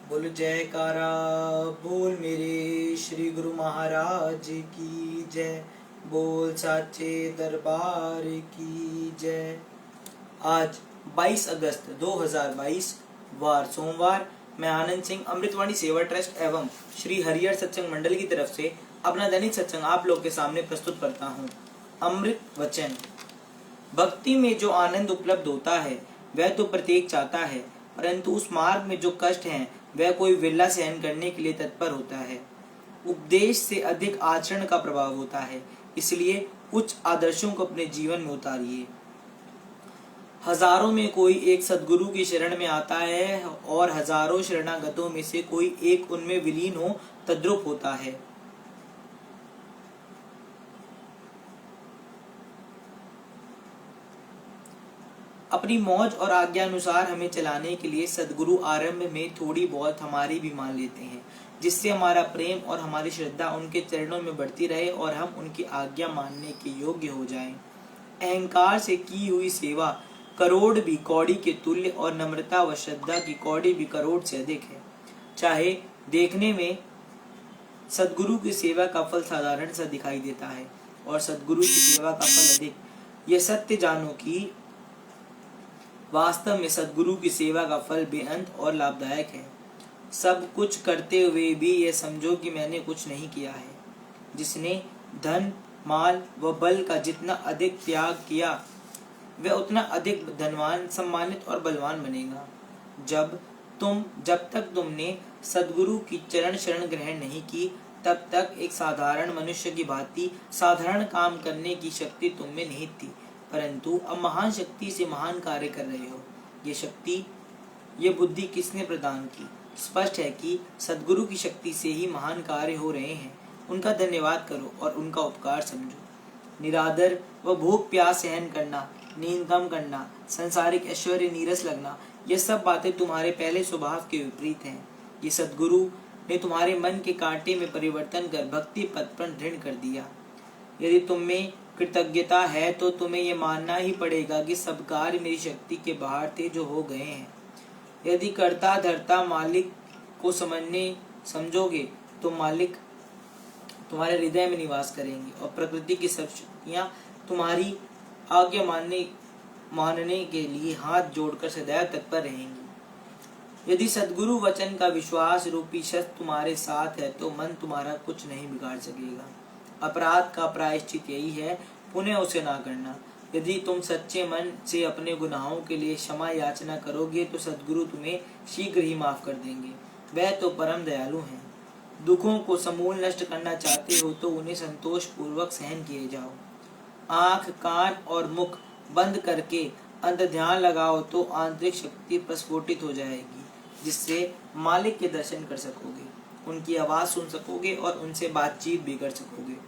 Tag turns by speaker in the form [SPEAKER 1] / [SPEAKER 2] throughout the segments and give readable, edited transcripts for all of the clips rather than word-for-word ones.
[SPEAKER 1] बोल जयकारा बोल मेरे श्री गुरु महाराज की जय। बोल साचे दरबार की जय। आज 22 अगस्त 2022 वार सोमवार, मैं आनंद सिंह अमृतवाणी सेवा ट्रस्ट एवं श्री हरिहर सत्संग मंडल की तरफ से अपना दैनिक सत्संग आप लोग के सामने प्रस्तुत करता हूँ। अमृत वचन। भक्ति में जो आनंद उपलब्ध होता है वह तो प्रत्येक चाहता है, परंतु उस मार्ग में जो कष्ट हैं वह कोई विरला सहन करने के लिए तत्पर होता है। उपदेश से अधिक आचरण का प्रभाव होता है, इसलिए उच्च आदर्शों को अपने जीवन में उतारिए। हजारों में कोई एक सद्गुरु की शरण में आता है और हजारों शरणागतों में से कोई एक उनमें विलीन हो तद्रुप होता है। अपनी मौज और आज्ञा अनुसार हमें चलाने के लिए सद्गुरु आरंभ में थोड़ी बहुत हमारी भी मान लेते हैं, जिससे हमारा प्रेम और हमारी श्रद्धा उनके चरणों में बढ़ती रहे और हम उनकी आज्ञा मानने के योग्य हो जाएं। अहंकार से की हुई सेवा करोड़ भी कौड़ी के तुल्य और नम्रता व श्रद्धा की कौड़ी भी करोड़ से अधिक है। चाहे देखने में सद्गुरु की सेवा का फल साधारण सा दिखाई देता है और सद्गुरु की सेवा का फल अधिक, यह सत्य जानो कि वास्तव में सद्गुरु की सेवा का फल बेअंत और लाभदायक है। सब कुछ करते हुए भी यह समझो कि मैंने कुछ नहीं किया है। जिसने धन माल व बल का जितना अधिक त्याग किया वह उतना अधिक धनवान, सम्मानित और बलवान बनेगा। जब तक तुमने सद्गुरु की चरण शरण ग्रहण नहीं की, तब तक एक साधारण मनुष्य की भांति साधारण काम करने की शक्ति तुम में नहीं थी, परंतु अब महान शक्ति से महान कार्य कर रहे हो। ये शक्ति, ये बुद्धि किसने प्रदान की? स्पष्ट है कि सद्गुरु की शक्ति से ही महान कार्य हो रहे हैं। उनका धन्यवाद करो और उनका उपकार समझो। निरादर व भूख प्यास सहन करना, नींद कम करना, संसारिक ऐश्वर्य नीरस लगना, ये सब बातें तुम्हारे पहले स्वभाव के विपरीत हैं। ये सद्गुरु ने तुम्हारे मन के कांटे में परिवर्तन कर भक्ति पथ पर दृढ़ कर दिया। यदि तुम में कृतज्ञता है तो तुम्हें यह मानना ही पड़ेगा कि सब कार्य मेरी शक्ति के बाहर थे जो हो गए हैं। यदि कर्ता धर्ता मालिक को समझोगे तो मालिक तुम्हारे हृदय में निवास करेंगे और प्रकृति की सब शक्तियां तुम्हारी आज्ञा मानने के लिए हाथ जोड़कर सदैव तत्पर रहेंगी। यदि सद्गुरु वचन का विश्वास रूपी शस्त्र तुम्हारे साथ है तो मन तुम्हारा कुछ नहीं बिगाड़ सकेगा। अपराध का प्रायश्चित यही है, पुण्य उसे ना करना। यदि तुम सच्चे मन से अपने गुनाहों के लिए क्षमा याचना करोगे तो सद्गुरु तुम्हें शीघ्र ही माफ कर देंगे। वह तो परम दयालु हैं। दुखों को समूल नष्ट करना चाहते हो तो उन्हें संतोष पूर्वक सहन किए जाओ। आंख, कान और मुख बंद करके अंतर ध्यान लगाओ तो आंतरिक शक्ति प्रस्फुटित हो जाएगी, जिससे मालिक के दर्शन कर सकोगे, उनकी आवाज सुन सकोगे और उनसे बातचीत भी कर सकोगे।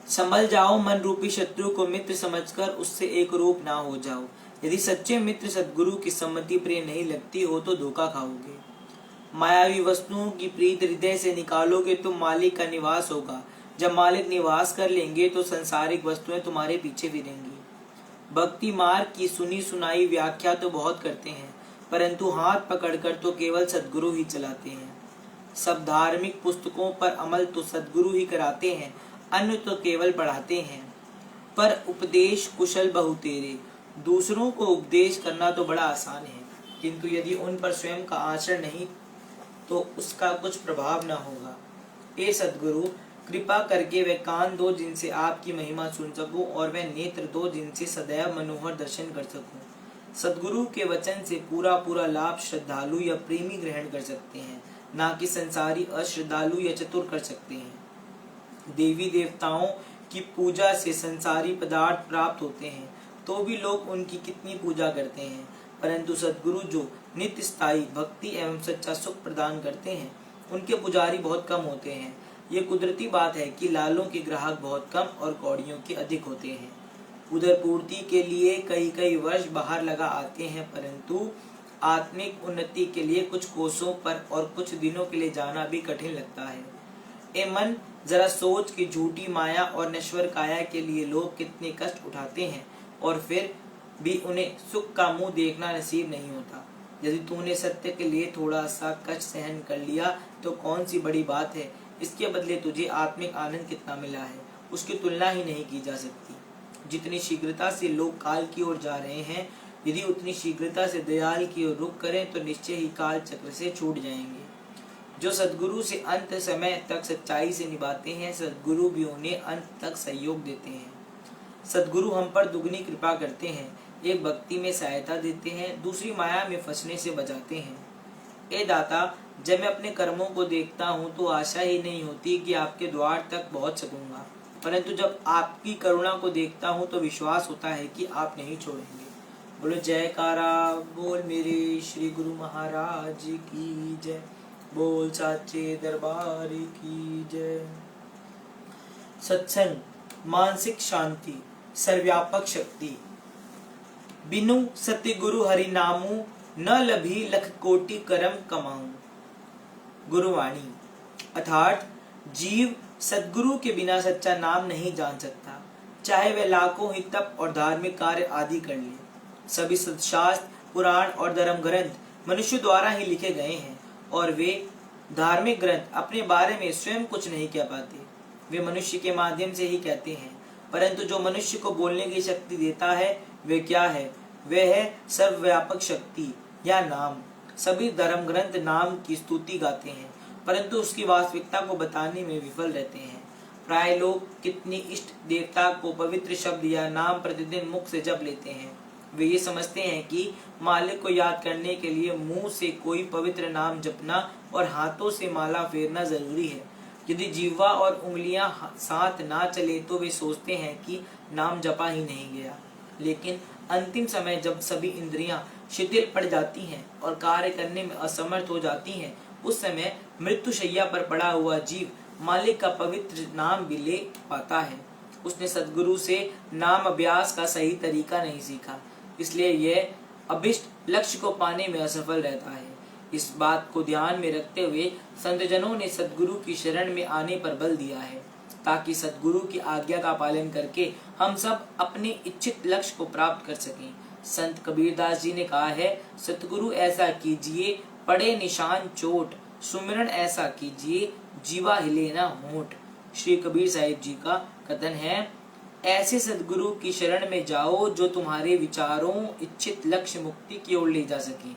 [SPEAKER 1] संभल जाओ, मन रूपी शत्रु को मित्र समझकर उससे एक रूप ना हो जाओ। यदि सच्चे मित्र सद्गुरु की सम्मति प्रिय नहीं लगती हो तो धोखा खाओगे। मायावी वस्तुओं की प्रीत हृदय से निकालोगे तो मालिक का निवास होगा। जब मालिक निवास कर लेंगे तो संसारिक वस्तुएं तुम्हारे पीछे फिरेंगी। भक्ति मार्ग की सुनी सुनाई व्याख्या तो बहुत करते हैं, परंतु हाथ पकड़कर तो केवल सद्गुरु ही चलाते हैं। सब धार्मिक पुस्तकों पर अमल तो सद्गुरु ही कराते हैं, अन्य तो केवल पढ़ाते हैं। पर उपदेश कुशल बहु तेरे। दूसरों को उपदेश करना तो बड़ा आसान है, किंतु यदि उन पर स्वयं का आचरण नहीं तो उसका कुछ प्रभाव न होगा। ए सद्गुरु, कृपा करके वे कान दो जिनसे आपकी महिमा सुन सकूं और वे नेत्र दो जिनसे सदैव मनोहर दर्शन कर सकूं। सद्गुरु के वचन से पूरा लाभ श्रद्धालु या प्रेमी ग्रहण कर सकते हैं, ना कि संसारी अश्रद्धालु या चतुर कर सकते हैं। देवी देवताओं की पूजा से संसारी पदार्थ प्राप्त होते हैं तो भी लोग उनकी कितनी पूजा करते हैं, परंतु सद्गुरु जो नित्य स्थायी भक्ति एवं सच्चा सुख प्रदान करते हैं उनके पुजारी बहुत कम होते हैं। ये कुदरती बात है कि लालों के ग्राहक बहुत कम और कौड़ियों के अधिक होते हैं। उदर पूर्ति के लिए कई वर्ष बाहर लगा आते हैं, परंतु आत्मिक उन्नति के लिए कुछ कोसों पर और कुछ दिनों के लिए जाना भी कठिन लगता है। ए मन, जरा सोच कि झूठी माया और नश्वर काया के लिए लोग कितने कष्ट उठाते हैं और फिर भी उन्हें सुख का मुंह देखना नसीब नहीं होता। यदि तूने सत्य के लिए थोड़ा सा कष्ट सहन कर लिया तो कौन सी बड़ी बात है। इसके बदले तुझे आत्मिक आनंद कितना मिला है, उसकी तुलना ही नहीं की जा सकती। जितनी शीघ्रता से लोग काल की ओर जा रहे हैं, यदि उतनी शीघ्रता से दयाल की ओर रुख करें तो निश्चय ही काल चक्र से छूट जाएंगे। जो सद्गुरु से अंत समय तक सच्चाई से निभाते हैं, सद्गुरु भी उन्हें अंत तक सहयोग देते हैं। सद्गुरु हम पर दुगनी कृपा करते हैं, एक भक्ति में सहायता देते हैं, दूसरी माया में फंसने से बचाते हैं। ए दाता, जब मैं अपने कर्मों को देखता हूँ तो आशा ही नहीं होती कि आपके द्वार तक पहुँच सकूंगा, परंतु जब आपकी करुणा को देखता हूँ तो विश्वास होता है कि आप नहीं छोड़ेंगे। बोलो जयकारा बोल मेरे श्री गुरु महाराज की जय, बोल साचे दरबार की जय। सत्संग, मानसिक शांति, सर्वव्यापक शक्ति। बिनु सत्य गुरु हरि नामू, न लभी लख कोटि करम कमाऊं। गुरुवाणी अर्थात जीव सद्गुरु के बिना सच्चा नाम नहीं जान सकता, चाहे वह लाखों ही तप और धार्मिक कार्य आदि कर ले। सभी सत्शास्त्र, पुराण और धर्म ग्रंथ मनुष्य द्वारा ही लिखे गए हैं और वे धार्मिक ग्रंथ अपने बारे में स्वयं कुछ नहीं कह पाते, वे मनुष्य के माध्यम से ही कहते हैं। परंतु जो मनुष्य को बोलने की शक्ति देता है वे क्या है? वह है सर्वव्यापक शक्ति या नाम। सभी धर्म ग्रंथ नाम की स्तुति गाते हैं, परंतु उसकी वास्तविकता को बताने में विफल रहते हैं। प्राय लोग कितनी इष्ट देवता को पवित्र शब्द या नाम प्रतिदिन मुख से जप लेते हैं। वे ये समझते हैं कि मालिक को याद करने के लिए मुंह से कोई पवित्र नाम जपना और हाथों से माला फेरना जरूरी है। यदि जीवा और उंगलियां साथ ना चले तो वे सोचते हैं कि नाम जपा ही नहीं गया। लेकिन अंतिम समय जब सभी इंद्रियां शिथिल पड़ जाती हैं और कार्य करने में असमर्थ हो जाती हैं, उस समय मृत्यु शैया पर पड़ा हुआ जीव मालिक का पवित्र नाम भी ले पाता है। उसने सद्गुरु से नाम अभ्यास का सही तरीका नहीं सीखा, इसलिए यह अभिष्ट लक्ष्य को पाने में असफल रहता है। इस बात को ध्यान में रखते हुए संतजनों ने सद्गुरु की शरण में आने पर बल दिया है, ताकि सद्गुरु की आज्ञा का पालन करके हम सब अपने इच्छित लक्ष्य को प्राप्त कर सकें। संत कबीरदास जी ने कहा है, सतगुरु ऐसा कीजिए पड़े निशान चोट, सुमिरन ऐसा कीजिए जीवा हिले ना होंठ। श्री कबीर साहिब जी का कथन है, ऐसे सद्गुरु की शरण में जाओ जो तुम्हारे विचारों, इच्छित लक्ष्य मुक्ति की ओर ले जा सके।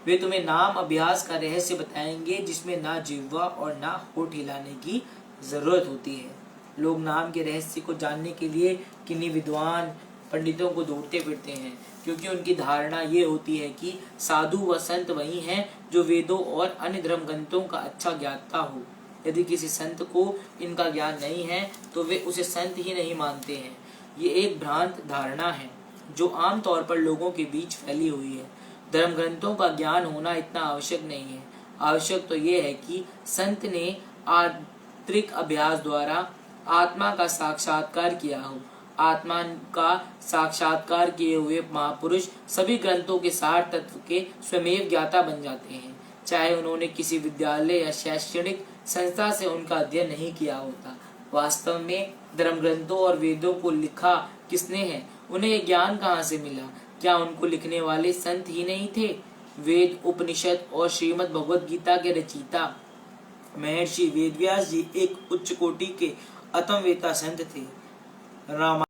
[SPEAKER 1] वे तुम्हें नाम अभ्यास का रहस्य बताएंगे जिसमें ना जिह्वा और ना होठ हिलाने की जरूरत होती है। लोग नाम के रहस्य को जानने के लिए किन्हीं विद्वान पंडितों को ढूंढते फिरते हैं, क्योंकि उनकी धारणा ये होती है कि साधु व संत वही हैं जो वेदों और अन्य धर्म ग्रंथों का अच्छा ज्ञाता हो। यदि किसी संत को इनका ज्ञान नहीं है तो वे उसे संत ही नहीं मानते हैं। ये एक भ्रांत धारणा है जो आम तौर पर लोगों के बीच फैली हुई है। धर्म ग्रंथों का ज्ञान होना इतना आवश्यक नहीं है। आवश्यक तो ये है कि संत ने आंतरिक अभ्यास द्वारा आत्मा का साक्षात्कार किया हो। आत्मा का साक्षात्कार किए हुए महापुरुष सभी ग्रंथों के सार तत्व के स्वयं ज्ञाता बन जाते हैं, चाहे उन्होंने किसी विद्यालय या शैक्षणिक संस्था से उनका अध्ययन नहीं किया होता। वास्तव में धर्म ग्रंथों और वेदों को लिखा किसने है? उन्हें ज्ञान कहाँ से मिला? क्या उनको लिखने वाले संत ही नहीं थे? वेद, उपनिषद और श्रीमद् भगवद गीता के रचयिता महर्षि वेदव्यास जी एक उच्च कोटि के अतमवेता संत थे। रामायण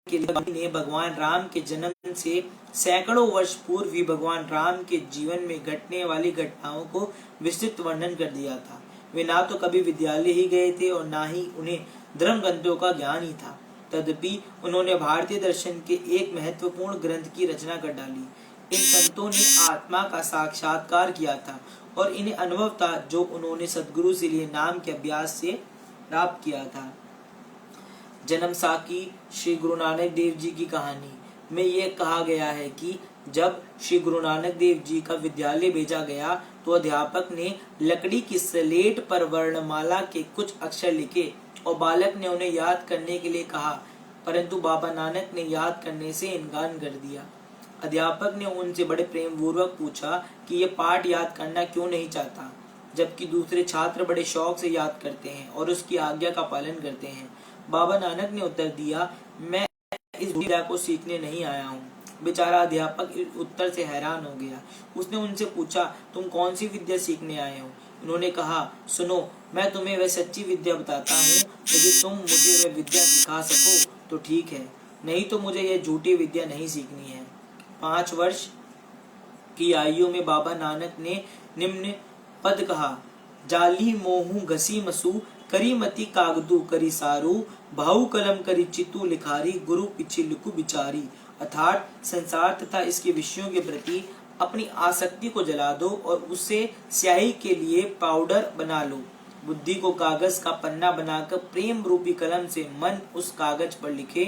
[SPEAKER 1] के ने भगवान राम के जन्म से सैकड़ों वर्ष पूर्व ही भगवान राम के जीवन में घटने वाली घटनाओं को विस्तृत वर्णन कर दिया था। वे ना तो कभी विद्यालय ही गए थे और ना ही उन्हें धर्म ग्रंथों का ज्ञान ही था। तदपि उन्होंने भारतीय दर्शन के एक महत्वपूर्ण ग्रंथ की रचना कर डाली। इन संतों ने आत्मा का साक्षात्कार किया था और इन्हें अनुभव था जो उन्होंने सद्गुरु से लिए नाम के अभ्यास से प्राप्त किया था। जन्म साखी श्री गुरु नानक देव जी की कहानी में यह कहा गया है कि जब श्री गुरु नानक देव जी का विद्यालय भेजा गया तो अध्यापक ने लकड़ी की स्लेट पर वर्णमाला के कुछ अक्षर लिखे और बालक ने उन्हें याद करने के लिए कहा, परंतु बाबा नानक ने याद करने से इनकार कर दिया। अध्यापक ने उनसे बड़े प्रेम पूर्वक पूछा कि ये पाठ याद करना क्यों नहीं चाहता, जबकि दूसरे छात्र बड़े शौक से याद करते हैं और उसकी आज्ञा का पालन करते हैं। बाबा नानक ने उत्तर दिया, मैं इस विद्या को सीखने नहीं आया हूँ, बेचारा अध्यापक इस उत्तर से हैरान हो गया। उसने उनसे पूछा, तुम कौन सी विद्या सीखने आए हो? उन्होंने कहा, सुनो, मैं तुम्हें वह सच्ची विद्या बताता हूँ। यदि तुम मुझे वह विद्या सिखा सको तो ठीक है, नहीं तो मुझे यह झूठी विद्या नहीं सीखनी है। 5 वर्ष की आयु में बाबा नानक ने निम्न पद कहा, जाली मोहू घसी मसू, करी मती कागदू करी सारू, भाऊ कलम करी चितू लिखारी, गुरु पीछे लिखू बिचारी। अर्थात संसार तथा इसके विषयों के प्रति अपनी आसक्ति को जला दो और उसे स्याही के लिए पाउडर बना लो। बुद्धि को कागज का पन्ना बनाकर प्रेम रूपी कलम से मन उस कागज पर लिखे,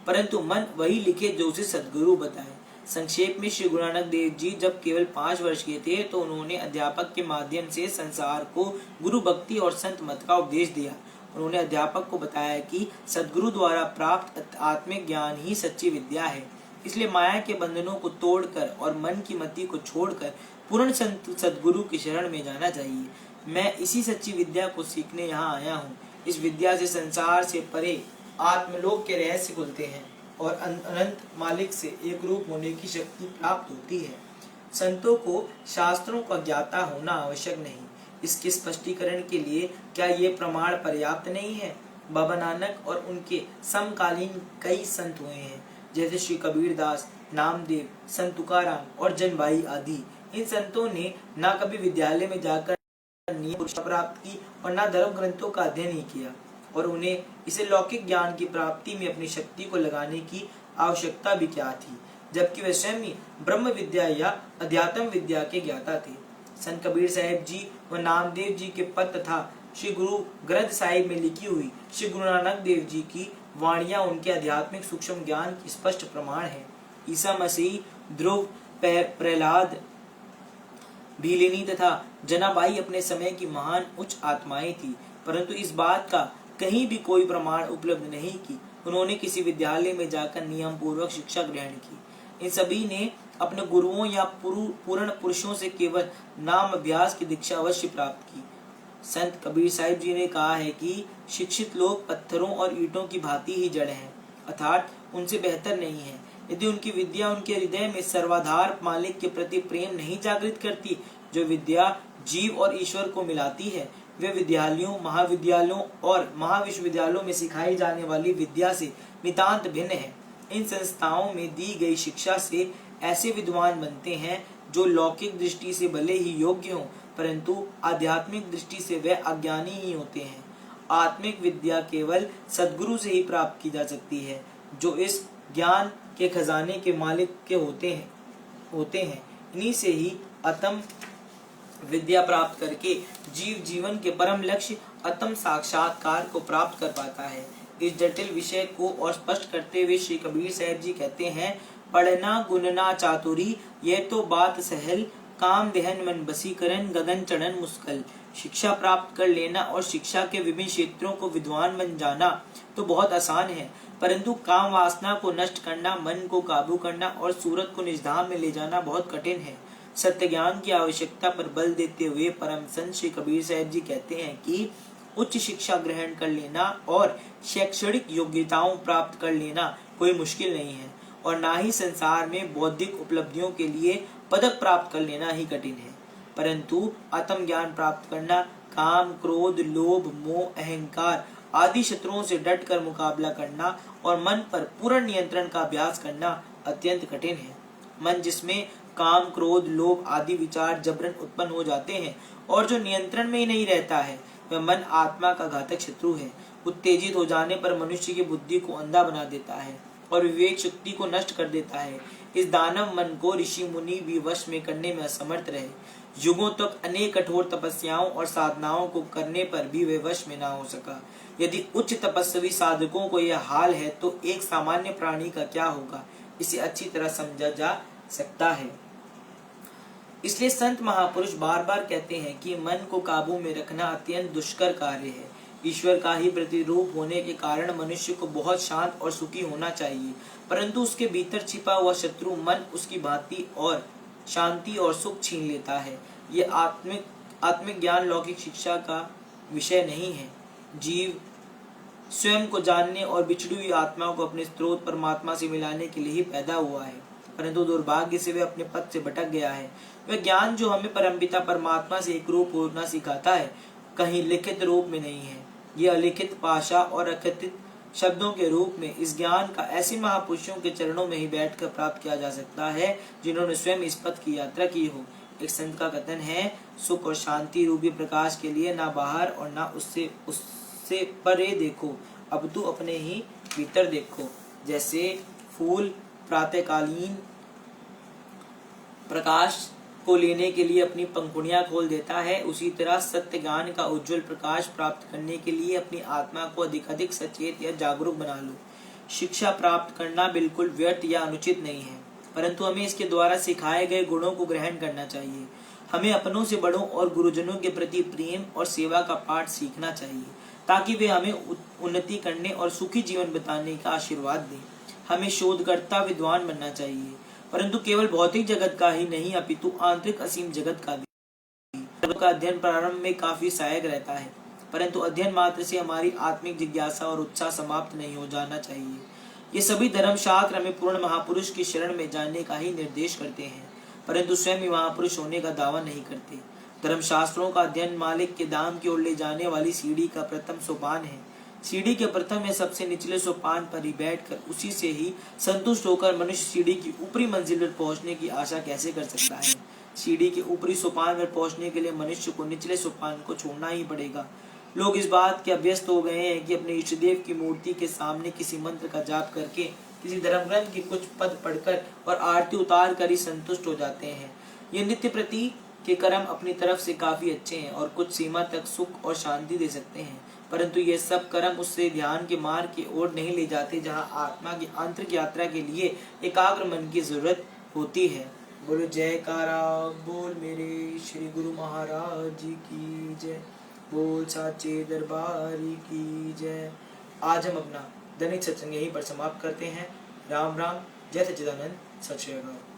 [SPEAKER 1] परंतु मन वही लिखे जो उसे सद्गुरु बताए। संक्षेप में श्री गुरु नानक देव जी जब केवल 5 वर्ष के थे तो उन्होंने अध्यापक के माध्यम से संसार को गुरु भक्ति और संत मत का उपदेश दिया। उन्होंने अध्यापक को बताया कि सद्गुरु द्वारा प्राप्त आत्मिक ज्ञान ही सच्ची विद्या है। इसलिए माया के बंधनों को तोड़कर और मन की मति को छोड़कर पूर्ण सद्गुरु की शरण में जाना चाहिए। मैं इसी सच्ची विद्या को सीखने यहाँ आया हूँ। इस विद्या से संसार से परे आत्मलोक के रहस्य खुलते हैं और अनंत मालिक से एक रूप होने की शक्ति प्राप्त होती है। संतों को शास्त्रों का ज्ञाता होना आवश्यक नहीं। इसके स्पष्टीकरण के लिए क्या ये प्रमाण पर्याप्त नहीं है? बाबा नानक और उनके समकालीन कई संत हुए हैं, जैसे श्री कबीरदास, नामदेव, संत तुकाराम और जनभाई आदि। इन संतों ने न कभी विद्यालय में जाकर नियम प्राप्त की और न धर्म ग्रंथों का अध्ययन ही किया, और उन्हें इसे लौकिक ज्ञान की प्राप्ति में अपनी शक्ति को लगाने की आवश्यकता भी क्या थी, जबकि वे स्वयं ही ब्रह्म विद्या या अध्यात्म विद्या के ज्ञाता थे। संत कबीर साहिब जी व नामदेव जी के पद तथा श्री गुरु ग्रंथ साहिब में लिखी हुई श्री गुरु नानक देव जी की वाणियां उनके आध्यात्मिक सूक्ष्म ज्ञान की स्पष्ट प्रमाण है। ईसा मसीह, ध्रुव, प्रहलाद, भीलिनी तथा जनाबाई अपने समय की महान उच्च आत्माएं थी, परंतु इस बात का कहीं भी कोई प्रमाण उपलब्ध नहीं कि उन्होंने किसी विद्यालय में जाकर नियम पूर्वक शिक्षा ग्रहण की। इन सभी ने अपने गुरुओं या पूर्ण पुरुषों से केवल नाम अभ्यास की दीक्षा अवश्य प्राप्त की। संत कबीर साहिब जी ने कहा है कि शिक्षित लोग पत्थरों और ईंटों की भांति ही जड़ हैं, अर्थात उनसे बेहतर नहीं है। यदि उनकी विद्या उनके हृदय में सर्वाधार मालिक के प्रति प्रेम नहीं जागृत करती, जो विद्या जीव और ईश्वर को मिलाती है, वे विद्यालयों, महाविद्यालयों और महाविश्वविद्यालयों में सिखाई जाने वाली विद्या से नितांत भिन्न है। इन संस्थाओं में दी गई शिक्षा से ऐसे विद्वान बनते हैं जो लौकिक दृष्टि से भले ही योग्य हों, परंतु आध्यात्मिक दृष्टि से वे अज्ञानी ही होते हैं। आत्मिक विद्या केवल सद्गुरु से ही प्राप्त की जा सकती है, जो इस ज्ञान के खजाने के मालिक के होते हैं। इन्हीं से ही आत्म विद्या प्राप्त करके जीव जीवन के परम लक्ष्य आत्म साक्षात्कार को प्राप्त कर पाता है। इस जटिल विषय को और स्पष्ट करते हुए श्री कबीर साहब जी कहते हैं, पढ़ना गुनना चातुरी, यह तो बात सहल, काम दहन मन बसीकरण, गगन चढ़न मुश्किल। शिक्षा प्राप्त कर लेना और शिक्षा के विभिन्न क्षेत्रों को विद्वान बन जाना तो बहुत आसान है, परंतु काम वासना को नष्ट करना, मन को काबू करना और सूरत को निजधाम में ले जाना बहुत कठिन है। सत्य ज्ञान की आवश्यकता पर बल देते हुए परम संत श्री कबीर साहब जी कहते हैं कि उच्च शिक्षा ग्रहण कर लेना और शैक्षणिक योग्यताओं प्राप्त कर लेना कोई मुश्किल नहीं है, और ना ही संसार में बौद्धिक उपलब्धियों के लिए पदक प्राप्त कर लेना ही कठिन है, परंतु आत्म ज्ञान प्राप्त करना, काम, क्रोध, लोभ, मोह, अहंकार आदि शत्रुओं से डटकर मुकाबला करना और मन पर पूर्ण नियंत्रण का अभ्यास करना अत्यंत कठिन है। मन जिसमें काम, क्रोध, लोभ आदि विचार जबरन उत्पन्न हो जाते हैं और जो नियंत्रण में ही नहीं रहता है, वह मन आत्मा का घातक शत्रु है। उत्तेजित हो जाने पर मनुष्य की बुद्धि को अंधा बना देता है और विवेक शक्ति को नष्ट कर देता है। इस दानव मन को ऋषि मुनि भी वश में करने में असमर्थ रहे। युगों तक अनेक कठोर तपस्याओं और साधनाओं को करने पर भी वे वश में ना हो सका। यदि उच्च तपस्वी साधकों को यह हाल है तो एक सामान्य प्राणी का क्या होगा, इसे अच्छी तरह समझा जा सकता है। इसलिए संत महापुरुष बार बार कहते हैं कि मन को काबू में रखना अत्यंत दुष्कर कार्य है। ईश्वर का ही प्रतिरूप होने के कारण मनुष्य को बहुत शांत और सुखी होना चाहिए, परंतु उसके भीतर छिपा हुआ शत्रु मन उसकी भांति और शांति और सुख छीन लेता है। ये आत्मिक ज्ञान लौकिक शिक्षा का विषय नहीं है। जीव स्वयं को जानने और बिछड़ी हुई आत्मा को अपने स्रोत परमात्मा से मिलाने के लिए ही पैदा हुआ है। परंतु दुर्भाग्य से वह अपने पथ से भटक गया है। वह ज्ञान जो हमें परमपिता परमात्मा से एक रूप होना सिखाता है, कहीं लिखित रूप में नहीं है। यह अलिखित भाषा और अकथित शब्दों के रूप में इस ज्ञान का ऐसे महापुरुषों के चरणों में ही बैठकर प्राप्त किया जा सकता है जिन्होंने स्वयं इस पथ की यात्रा की हो। एक संत का कथन है, सुख और शांति रूपी प्रकाश के लिए ना बाहर और ना उससे परे देखो, अब तू अपने ही भीतर देखो। जैसे फूल प्रातःकालीन प्रकाश को लेने के लिए अपनी पंखुड़ियां खोल देता है, उसी तरह सत्य ज्ञान का उज्जवल प्रकाश प्राप्त करने के लिए अपनी आत्मा को अधिक सचेत या जागरूक बना लो। शिक्षा प्राप्त करना बिल्कुल व्यर्थ या अनुचित नहीं है, परंतु हमें इसके द्वारा सिखाए गए गुणों को ग्रहण करना चाहिए। हमें अपनों से बड़ों और गुरुजनों के प्रति प्रेम और सेवा का पाठ सीखना चाहिए, ताकि वे हमें उन्नति करने और सुखी जीवन बिताने का आशीर्वाद दें। हमें शोधकर्ता विद्वान बनना चाहिए, परंतु केवल भौतिक जगत का ही नहीं, अपितु आंतरिक असीम जगत का भी। का अध्ययन प्रारंभ में काफी सहायक रहता है, परंतु अध्ययन मात्र से हमारी आत्मिक जिज्ञासा और उत्साह समाप्त नहीं हो जाना चाहिए। ये सभी धर्मशास्त्र हमें पूर्ण महापुरुष की शरण में जाने का ही निर्देश करते हैं, परंतु स्वयं ही महापुरुष होने का दावा नहीं करते। धर्मशास्त्रों का अध्ययन मालिक के धाम की ओर ले जाने वाली सीढ़ी का प्रथम सोपान है। सीढ़ी के प्रथम या सबसे निचले सोपान पर ही बैठकर उसी से ही संतुष्ट होकर मनुष्य सीढ़ी की ऊपरी मंजिल पर पहुंचने की आशा कैसे कर सकता है। सीढ़ी के ऊपरी सोपान पर पहुंचने के लिए मनुष्य को निचले सोपान को छोड़ना ही पड़ेगा। लोग इस बात के अभ्यस्त हो गए हैं कि अपने इष्टदेव की मूर्ति के सामने किसी मंत्र का जाप करके, किसी धर्म ग्रंथ की कुछ पद पढ़कर और आरती उतार कर ही संतुष्ट हो जाते हैं। ये नित्य प्रति के कर्म अपनी तरफ से काफी अच्छे हैं और कुछ सीमा तक सुख और शांति दे सकते हैं, परंतु ये सब कर्म उससे ध्यान के मार्ग की ओर नहीं ले जाते, जहाँ आत्मा की आंतरिक यात्रा के लिए एकाग्र मन की जरूरत होती है। बोलो जयकारा बोल मेरे श्री गुरु महाराज की जय, बोल साचे दरबारी की जय। आज हम अपना दैनिक सत्संग यहीं पर समाप्त करते हैं। राम राम, जय सच्चिदानंद, सत श्री अकाल।